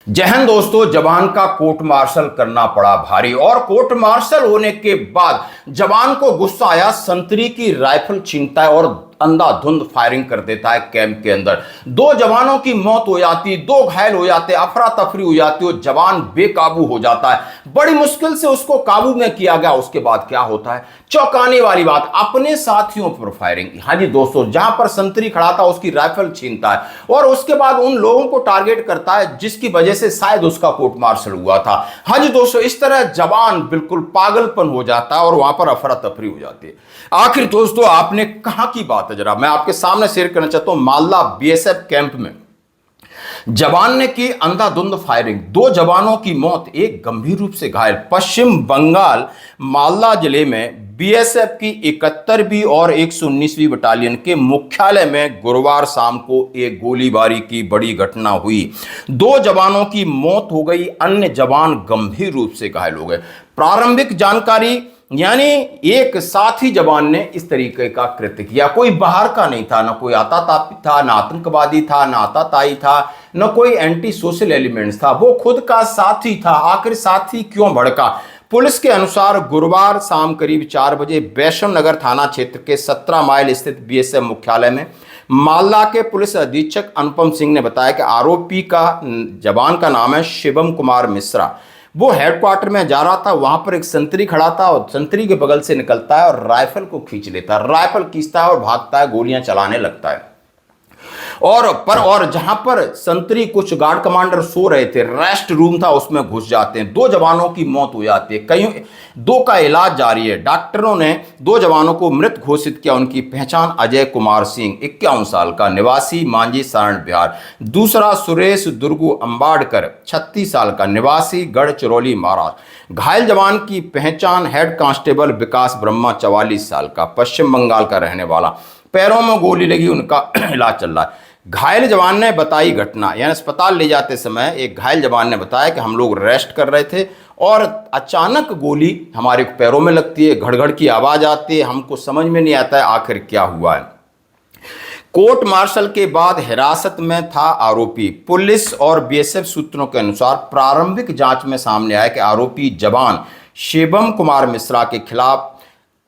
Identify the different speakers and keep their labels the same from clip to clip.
Speaker 1: जय हिंद दोस्तों। जवान का कोर्ट मार्शल करना पड़ा भारी और कोर्ट मार्शल होने के बाद जवान को गुस्सा आया, संतरी की राइफल छीनता है और अंधाधुंध फायरिंग कर देता है कैंप के अंदर। दो जवानों की मौत हो जाती, दो घायल हो जाते, अफरा तफरी हो जाती और जवान बेकाबू हो जाता है। बड़ी मुश्किल से उसको काबू में किया गया। उसके बाद क्या होता है, चौंकाने वाली बात, अपने साथियों पर फायरिंग। हाँ जी दोस्तों, जहां पर संतरी खड़ा था उसकी राइफल छीनता है और उसके बाद उन लोगों को टारगेट करता है जिसकी वजह से शायद उसका कोर्ट मार्शल हुआ था। हाँ जी दोस्तों, इस तरह जवान बिल्कुल पागलपन हो जाता है और वहां पर अफरा तफरी हो जाती है। आखिर दोस्तों, आपने कहां की बात है, जरा मैं आपके सामने शेयर करना चाहता हूं। मालदा बीएसएफ कैंप में जवान ने की अंधाधुंध फायरिंग, दो जवानों की मौत, एक गंभीर रूप से घायल। पश्चिम बंगाल मालदा जिले में बीएसएफ की 71वीं और 119वीं बटालियन के मुख्यालय में गुरुवार शाम को एक गोलीबारी की बड़ी घटना हुई। दो जवानों की मौत हो गई, अन्य जवान गंभीर रूप से घायल हो गए। प्रारंभिक जानकारी यानी एक साथी जवान ने इस तरीके का कृत्य किया। कोई बाहर का नहीं था, ना कोई आतातापी था, ना आतंकवादी था, ना आताताई था, न कोई एंटी सोशल एलिमेंट्स था, वो खुद का साथी था। आखिर साथी क्यों भड़का? पुलिस के अनुसार गुरुवार शाम करीब 4 बजे वैष्णव नगर थाना क्षेत्र के 17 माइल स्थित बीएसएफ मुख्यालय में मालदा के पुलिस अधीक्षक अनुपम सिंह ने बताया कि आरोपी का जवान का नाम है शिवम कुमार मिश्रा। वो हेडक्वार्टर में जा रहा था, वहां पर एक संतरी खड़ा था और संतरी के बगल से निकलता है और राइफल को खींच लेता है। राइफल खींचता है और भागता है, गोलियां चलाने लगता है। और जहां पर संतरी कुछ गार्ड कमांडर सो रहे थे, रेस्ट रूम था, उसमें घुस जाते हैं। दो जवानों की मौत हो जाती है, कई दो का इलाज जारी है। डॉक्टरों ने दो जवानों को मृत घोषित किया। उनकी पहचान अजय कुमार सिंह 51 साल का निवासी मांझी सारण बिहार, दूसरा सुरेश दुर्गु अंबाड़कर 36 साल का निवासी गढ़चिरौली महाराष्ट्र। घायल जवान की पहचान हेड कांस्टेबल विकास ब्रह्मा 44 साल का पश्चिम बंगाल का रहने वाला, पैरों में गोली लगी, उनका इलाज चल रहा है। घायल जवान ने बताई घटना, यानी अस्पताल ले जाते समय एक घायल जवान ने बताया कि हम लोग रेस्ट कर रहे थे और अचानक गोली हमारे पैरों में लगती है, घड़घड़ की आवाज आती है, हमको समझ में नहीं आता है आखिर क्या हुआ है। कोर्ट मार्शल के बाद हिरासत में था आरोपी। पुलिस और बीएसएफ सूत्रों के अनुसार प्रारंभिक जांच में सामने आया कि आरोपी जवान शिवम कुमार मिश्रा के खिलाफ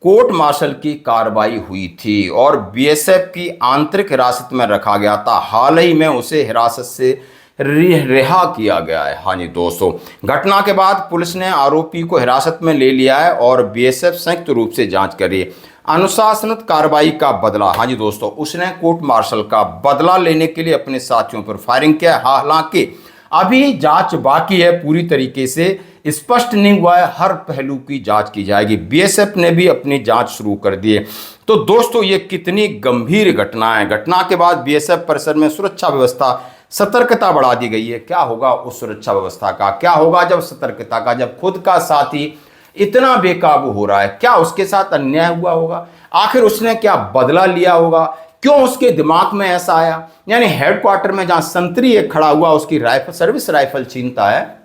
Speaker 1: कोर्ट मार्शल की कार्रवाई हुई थी और बीएसएफ की आंतरिक हिरासत में रखा गया था। हाल ही में उसे हिरासत से रिहा किया गया है। हाँ जी दोस्तों, घटना के बाद पुलिस ने आरोपी को हिरासत में ले लिया है और बीएसएफ संयुक्त रूप से जांच कर रही है। अनुशासनिक कार्रवाई का बदला। हाँ जी दोस्तों, उसने कोर्ट मार्शल का बदला लेने के लिए अपने साथियों पर फायरिंग किया। हालांकि अभी जांच बाकी है, पूरी तरीके से स्पष्ट नहीं हुआ है, हर पहलू की जांच की जाएगी। बीएसएफ ने भी अपनी जांच शुरू कर दी है। तो दोस्तों, ये कितनी गंभीर घटना है। घटना के बाद बीएसएफ परिसर में सुरक्षा व्यवस्था, सतर्कता बढ़ा दी गई है। क्या होगा उस सुरक्षा व्यवस्था का, क्या होगा जब सतर्कता का, जब खुद का साथी इतना बेकाबू हो रहा है? क्या उसके साथ अन्याय हुआ होगा? आखिर उसने क्या बदला लिया होगा? क्यों उसके दिमाग में ऐसा आया? यानी हेडक्वार्टर में जहां संतरी एक खड़ा हुआ, उसकी राइफल, सर्विस राइफल छीनता है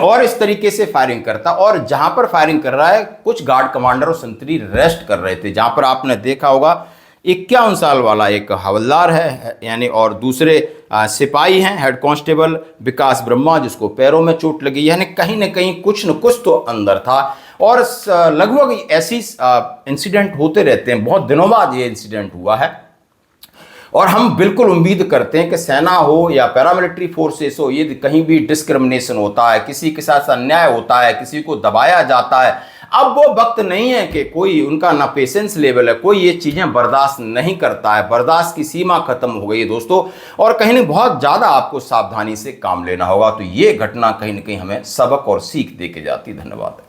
Speaker 1: और इस तरीके से फायरिंग करता। और जहां पर फायरिंग कर रहा है, कुछ गार्ड कमांडर और संतरी रेस्ट कर रहे थे। जहां पर आपने देखा होगा 51 साल वाला एक हवलदार है, यानी और दूसरे सिपाही हैं हेड कांस्टेबल विकास ब्रह्मा, जिसको पैरों में चोट लगी। यानी कहीं ना कहीं कुछ न कुछ तो अंदर था। और लगभग ऐसी इंसिडेंट होते रहते हैं, बहुत दिनों बाद ये इंसिडेंट हुआ है। और हम बिल्कुल उम्मीद करते हैं कि सेना हो या पैरामिलिट्री फोर्सेस हो, ये कहीं भी डिस्क्रिमिनेशन होता है, किसी के साथ अन्याय होता है, किसी को दबाया जाता है। अब वो वक्त नहीं है कि कोई, उनका ना पेशेंस लेवल है, कोई ये चीज़ें बर्दाश्त नहीं करता है। बर्दाश्त की सीमा खत्म हो गई है दोस्तों, और कहीं ना बहुत ज़्यादा आपको सावधानी से काम लेना होगा। तो ये घटना कहीं ना कहीं हमें सबक और सीख दे के जाती है। धन्यवाद।